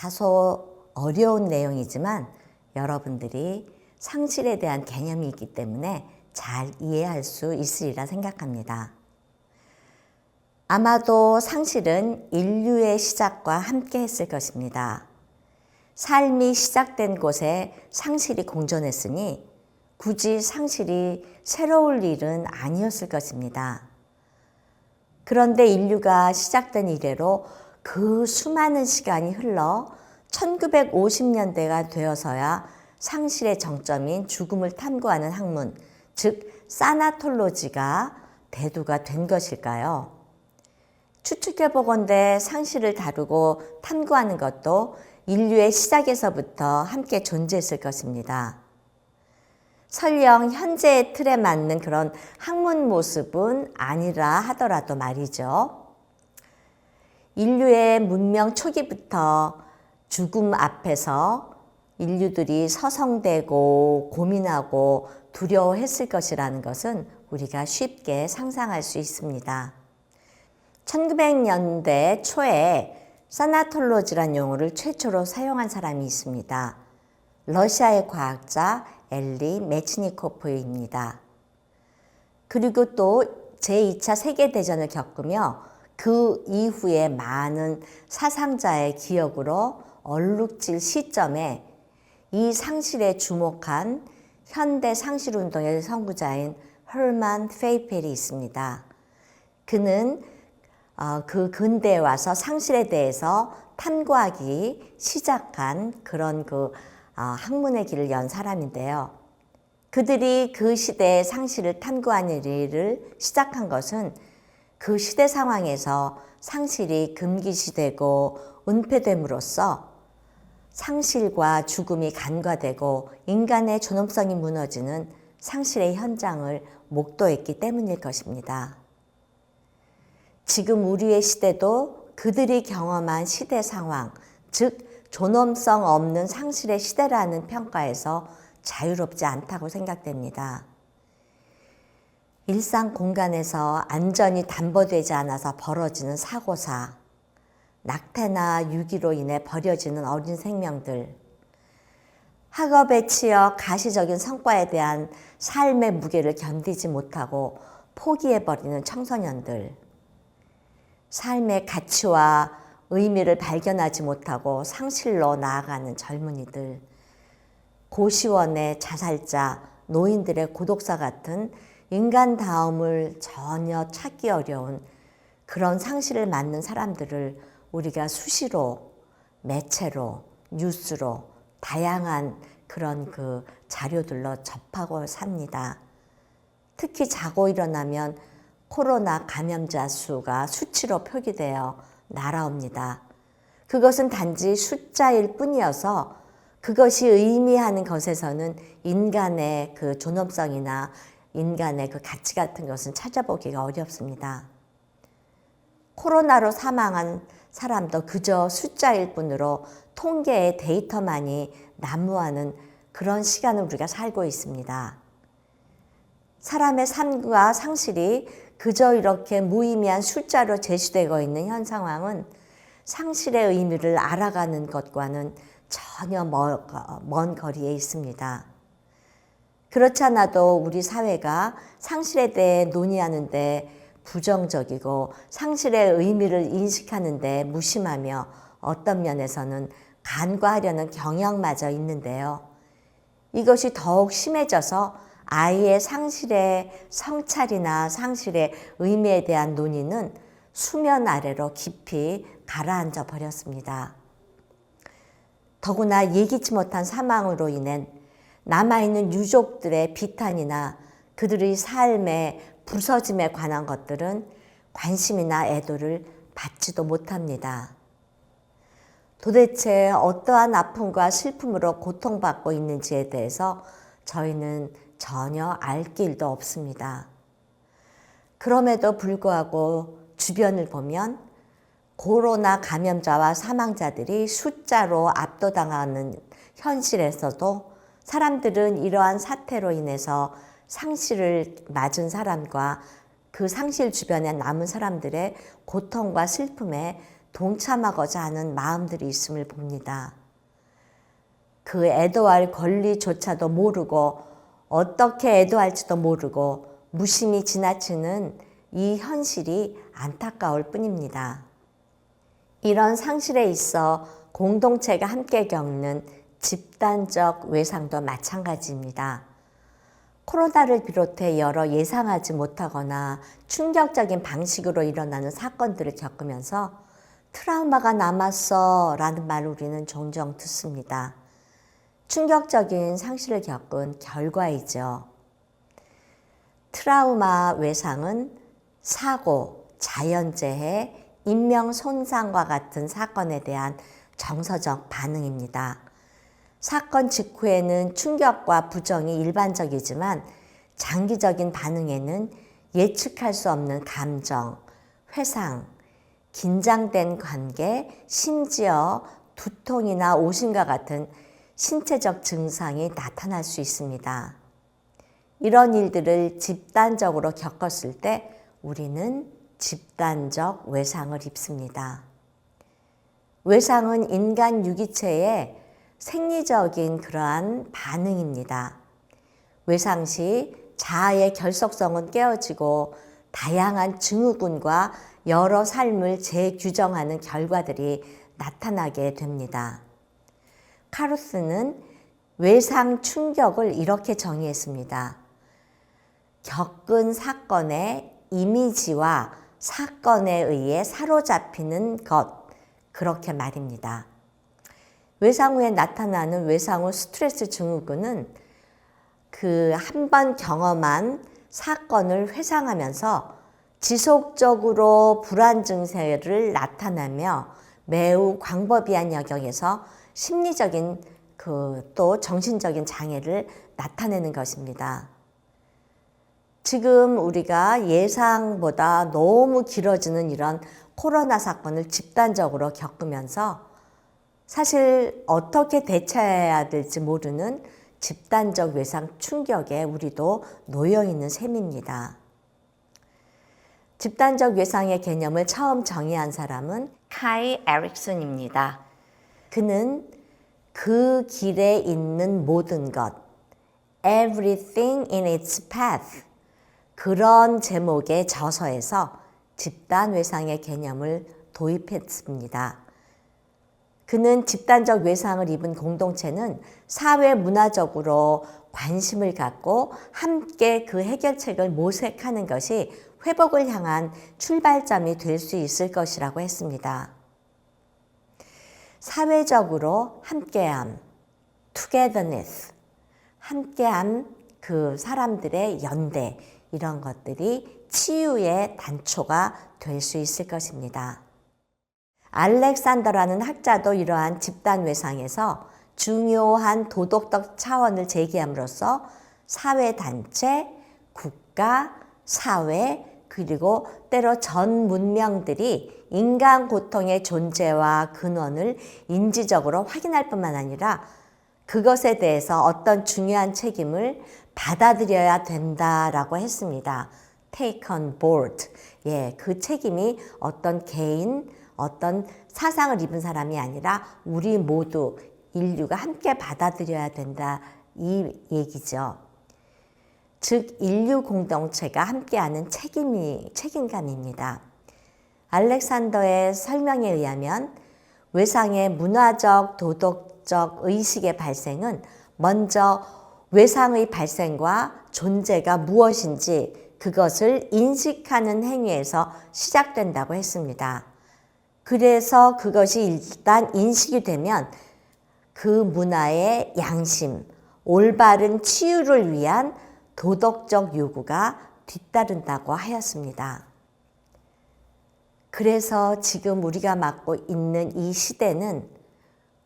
다소 어려운 내용이지만 여러분들이 상실에 대한 개념이 있기 때문에 잘 이해할 수 있으리라 생각합니다. 아마도 상실은 인류의 시작과 함께 했을 것입니다. 삶이 시작된 곳에 상실이 공존했으니 굳이 상실이 새로울 일은 아니었을 것입니다. 그런데 인류가 시작된 이래로 그 수많은 시간이 흘러 1950년대가 되어서야 상실의 정점인 죽음을 탐구하는 학문, 즉 사나톨로지가 대두가 된 것일까요? 추측해보건대 상실을 다루고 탐구하는 것도 인류의 시작에서부터 함께 존재했을 것입니다. 설령 현재의 틀에 맞는 그런 학문 모습은 아니라 하더라도 말이죠. 인류의 문명 초기부터 죽음 앞에서 인류들이 서성대고 고민하고 두려워했을 것이라는 것은 우리가 쉽게 상상할 수 있습니다. 1900년대 초에 사나톨로지란 용어를 최초로 사용한 사람이 있습니다. 러시아의 과학자 엘리 메치니코프입니다. 그리고 또 제2차 세계대전을 겪으며 그 이후에 많은 사상자의 기억으로 얼룩질 시점에 이 상실에 주목한 현대 상실운동의 선구자인 허먼 페이펠이 있습니다. 그는 그 근대에 와서 상실에 대해서 탐구하기 시작한 그런 학문의 길을 연 사람인데요. 그들이 그 시대의 상실을 탐구하는 일을 시작한 것은 그 시대 상황에서 상실이 금기시되고 은폐됨으로써 상실과 죽음이 간과되고 인간의 존엄성이 무너지는 상실의 현장을 목도했기 때문일 것입니다. 지금 우리의 시대도 그들이 경험한 시대 상황, 즉 존엄성 없는 상실의 시대라는 평가에서 자유롭지 않다고 생각됩니다. 일상 공간에서 안전이 담보되지 않아서 벌어지는 사고사, 낙태나 유기로 인해 버려지는 어린 생명들, 학업에 치여 가시적인 성과에 대한 삶의 무게를 견디지 못하고 포기해버리는 청소년들, 삶의 가치와 의미를 발견하지 못하고 상실로 나아가는 젊은이들, 고시원의 자살자, 노인들의 고독사 같은 인간다움을 전혀 찾기 어려운 그런 상실을 맞는 사람들을 우리가 수시로 매체로 뉴스로 다양한 그런 자료들로 접하고 삽니다. 특히 자고 일어나면 코로나 감염자 수가 수치로 표기되어 날아옵니다. 그것은 단지 숫자일 뿐이어서 그것이 의미하는 것에서는 인간의 그 존엄성이나 인간의 그 가치 같은 것은 찾아보기가 어렵습니다. 코로나로 사망한 사람도 그저 숫자일 뿐으로 통계의 데이터만이 난무하는 그런 시간을 우리가 살고 있습니다. 사람의 삶과 상실이 그저 이렇게 무의미한 숫자로 제시되고 있는 현 상황은 상실의 의미를 알아가는 것과는 전혀 먼 거리에 있습니다. 그렇지 않아도 우리 사회가 상실에 대해 논의하는데 부정적이고 상실의 의미를 인식하는데 무심하며 어떤 면에서는 간과하려는 경향마저 있는데요. 이것이 더욱 심해져서 아이의 상실의 성찰이나 상실의 의미에 대한 논의는 수면 아래로 깊이 가라앉아 버렸습니다. 더구나 예기치 못한 사망으로 인해 남아있는 유족들의 비탄이나 그들의 삶의 부서짐에 관한 것들은 관심이나 애도를 받지도 못합니다. 도대체 어떠한 아픔과 슬픔으로 고통받고 있는지에 대해서 저희는 전혀 알 길도 없습니다. 그럼에도 불구하고 주변을 보면 코로나 감염자와 사망자들이 숫자로 압도당하는 현실에서도 사람들은 이러한 사태로 인해서 상실을 맞은 사람과 그 상실 주변에 남은 사람들의 고통과 슬픔에 동참하고자 하는 마음들이 있음을 봅니다. 그 애도할 권리조차도 모르고 어떻게 애도할지도 모르고 무심히 지나치는 이 현실이 안타까울 뿐입니다. 이런 상실에 있어 공동체가 함께 겪는 집단적 외상도 마찬가지입니다. 코로나를 비롯해 여러 예상하지 못하거나 충격적인 방식으로 일어나는 사건들을 겪으면서 트라우마가 남았어 라는 말을 우리는 종종 듣습니다. 충격적인 상실을 겪은 결과이죠. 트라우마 외상은 사고, 자연재해, 인명 손상과 같은 사건에 대한 정서적 반응입니다. 사건 직후에는 충격과 부정이 일반적이지만 장기적인 반응에는 예측할 수 없는 감정, 회상, 긴장된 관계, 심지어 두통이나 오심과 같은 신체적 증상이 나타날 수 있습니다. 이런 일들을 집단적으로 겪었을 때 우리는 집단적 외상을 입습니다. 외상은 인간 유기체의 생리적인 그러한 반응입니다. 외상 시 자아의 결속성은 깨어지고 다양한 증후군과 여러 삶을 재규정하는 결과들이 나타나게 됩니다. 카루스는 외상 충격을 이렇게 정의했습니다. 겪은 사건의 이미지와 사건에 의해 사로잡히는 것, 그렇게 말입니다. 외상 후에 나타나는 외상 후 스트레스 증후군은 그 한 번 경험한 사건을 회상하면서 지속적으로 불안 증세를 나타내며 매우 광범위한 영역에서 심리적인 또 정신적인 장애를 나타내는 것입니다. 지금 우리가 예상보다 너무 길어지는 이런 코로나 사건을 집단적으로 겪으면서 사실 어떻게 대처해야 될지 모르는 집단적 외상 충격에 우리도 놓여 있는 셈입니다. 집단적 외상의 개념을 처음 정의한 사람은 카이 에릭슨입니다. 그는 그 길에 있는 모든 것, Everything in its path, 그런 제목의 저서에서 집단 외상의 개념을 도입했습니다. 그는 집단적 외상을 입은 공동체는 사회 문화적으로 관심을 갖고 함께 그 해결책을 모색하는 것이 회복을 향한 출발점이 될 수 있을 것이라고 했습니다. 사회적으로 함께함, togetherness, 함께함, 그 사람들의 연대, 이런 것들이 치유의 단초가 될 수 있을 것입니다. 알렉산더라는 학자도 이러한 집단 외상에서 중요한 도덕적 차원을 제기함으로써 사회단체, 국가, 사회, 그리고 때로 전 문명들이 인간 고통의 존재와 근원을 인지적으로 확인할 뿐만 아니라 그것에 대해서 어떤 중요한 책임을 받아들여야 된다라고 했습니다. Take on board. 그 책임이 어떤 개인, 어떤 사상을 입은 사람이 아니라 우리 모두 인류가 함께 받아들여야 된다, 이 얘기죠. 즉 인류 공동체가 함께하는 책임감입니다. 알렉산더의 설명에 의하면 외상의 문화적, 도덕적 의식의 발생은 먼저 외상의 발생과 존재가 무엇인지 그것을 인식하는 행위에서 시작된다고 했습니다. 그래서 그것이 일단 인식이 되면 그 문화의 양심, 올바른 치유를 위한 도덕적 요구가 뒤따른다고 하였습니다. 그래서 지금 우리가 맞고 있는 이 시대는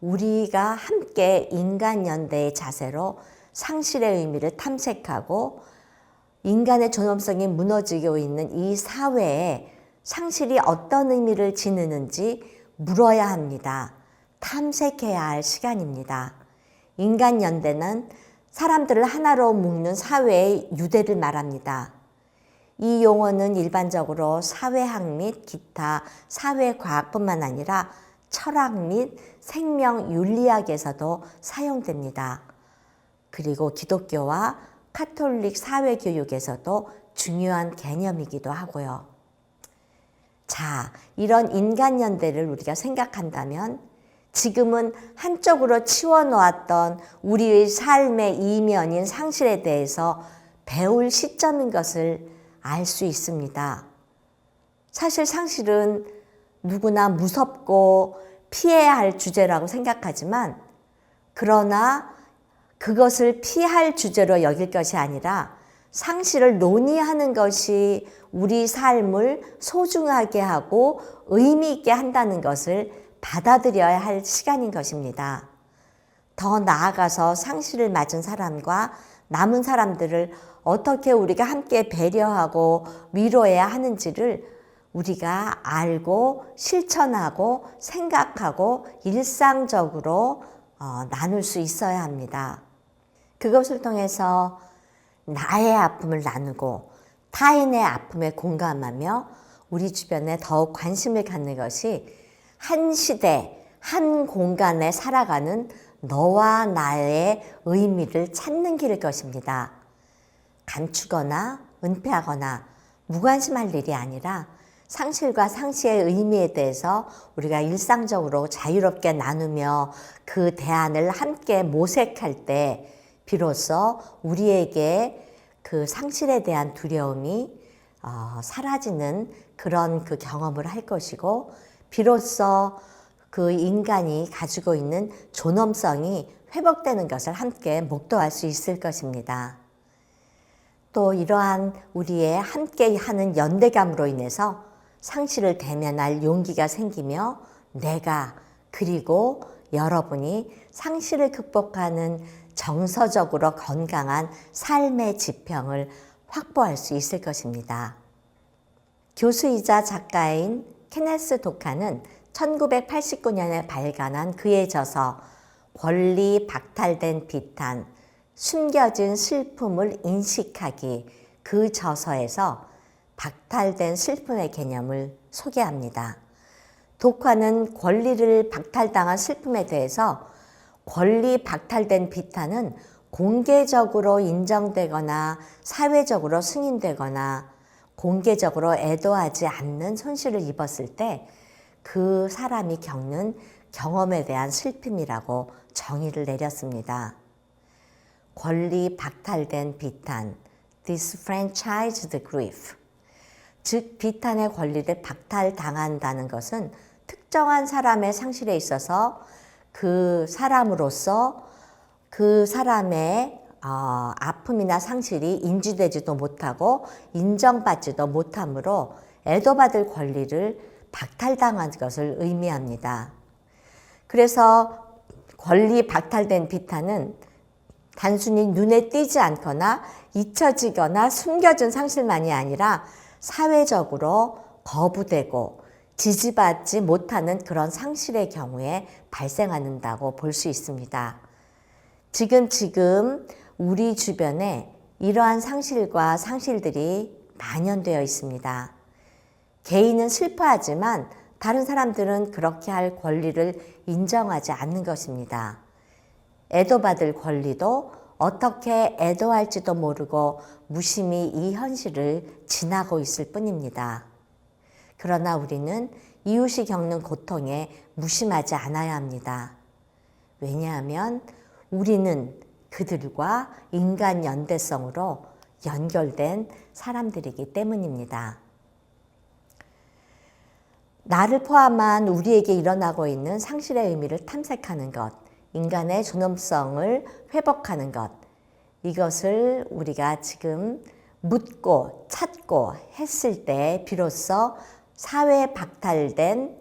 우리가 함께 인간연대의 자세로 상실의 의미를 탐색하고 인간의 존엄성이 무너지고 있는 이 사회에 상실이 어떤 의미를 지니는지 물어야 합니다. 탐색해야 할 시간입니다. 인간연대는 사람들을 하나로 묶는 사회의 유대를 말합니다. 이 용어는 일반적으로 사회학 및 기타 사회과학뿐만 아니라 철학 및 생명윤리학에서도 사용됩니다. 그리고 기독교와 카톨릭 사회교육에서도 중요한 개념이기도 하고요. 자, 이런 인간연대를 우리가 생각한다면 지금은 한쪽으로 치워놓았던 우리의 삶의 이면인 상실에 대해서 배울 시점인 것을 알 수 있습니다. 사실 상실은 누구나 무섭고 피해야 할 주제라고 생각하지만 그러나 그것을 피할 주제로 여길 것이 아니라 상실을 논의하는 것이 우리 삶을 소중하게 하고 의미 있게 한다는 것을 받아들여야 할 시간인 것입니다. 더 나아가서 상실을 맞은 사람과 남은 사람들을 어떻게 우리가 함께 배려하고 위로해야 하는지를 우리가 알고 실천하고 생각하고 일상적으로 나눌 수 있어야 합니다. 그것을 통해서 나의 아픔을 나누고 타인의 아픔에 공감하며 우리 주변에 더욱 관심을 갖는 것이 한 시대, 한 공간에 살아가는 너와 나의 의미를 찾는 길일 것입니다. 감추거나 은폐하거나 무관심할 일이 아니라 상실과 상실의 의미에 대해서 우리가 일상적으로 자유롭게 나누며 그 대안을 함께 모색할 때 비로소 우리에게 그 상실에 대한 두려움이 사라지는 그런 그 경험을 할 것이고 비로소 그 인간이 가지고 있는 존엄성이 회복되는 것을 함께 목도할 수 있을 것입니다. 또 이러한 우리의 함께하는 연대감으로 인해서 상실을 대면할 용기가 생기며 내가 그리고 여러분이 상실을 극복하는 정서적으로 건강한 삶의 지평을 확보할 수 있을 것입니다. 교수이자 작가인 케네스 도카는 1989년에 발간한 그의 저서 권리 박탈된 비탄, 숨겨진 슬픔을 인식하기 그 저서에서 박탈된 슬픔의 개념을 소개합니다. 도카는 권리를 박탈당한 슬픔에 대해서 권리 박탈된 비탄은 공개적으로 인정되거나 사회적으로 승인되거나 공개적으로 애도하지 않는 손실을 입었을 때 그 사람이 겪는 경험에 대한 슬픔이라고 정의를 내렸습니다. 권리 박탈된 비탄, disfranchised grief. 즉 비탄의 권리를 박탈당한다는 것은 특정한 사람의 상실에 있어서 그 사람으로서 그 사람의 아픔이나 상실이 인지되지도 못하고 인정받지도 못하므로 애도받을 권리를 박탈당한 것을 의미합니다. 그래서 권리 박탈된 비탄은 단순히 눈에 띄지 않거나 잊혀지거나 숨겨진 상실만이 아니라 사회적으로 거부되고 지지받지 못하는 그런 상실의 경우에 발생한다고 볼 수 있습니다. 지금 우리 주변에 이러한 상실과 상실들이 만연되어 있습니다. 개인은 슬퍼하지만 다른 사람들은 그렇게 할 권리를 인정하지 않는 것입니다. 애도받을 권리도 어떻게 애도할지도 모르고 무심히 이 현실을 지나고 있을 뿐입니다. 그러나 우리는 이웃이 겪는 고통에 무심하지 않아야 합니다. 왜냐하면 우리는 그들과 인간 연대성으로 연결된 사람들이기 때문입니다. 나를 포함한 우리에게 일어나고 있는 상실의 의미를 탐색하는 것, 인간의 존엄성을 회복하는 것, 이것을 우리가 지금 묻고 찾고 했을 때 비로소 사회에 박탈된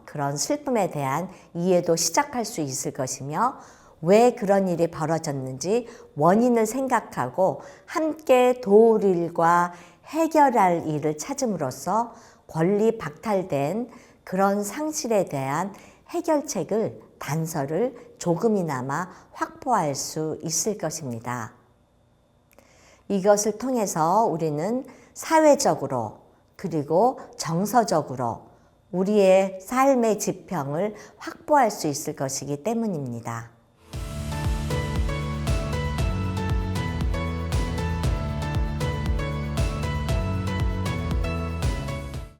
그런 슬픔에 대한 이해도 시작할 수 있을 것이며 왜 그런 일이 벌어졌는지 원인을 생각하고 함께 도울 일과 해결할 일을 찾음으로써 권리 박탈된 그런 상실에 대한 해결책을 단서를 조금이나마 확보할 수 있을 것입니다. 이것을 통해서 우리는 사회적으로 그리고 정서적으로 우리의 삶의 지평을 확보할 수 있을 것이기 때문입니다.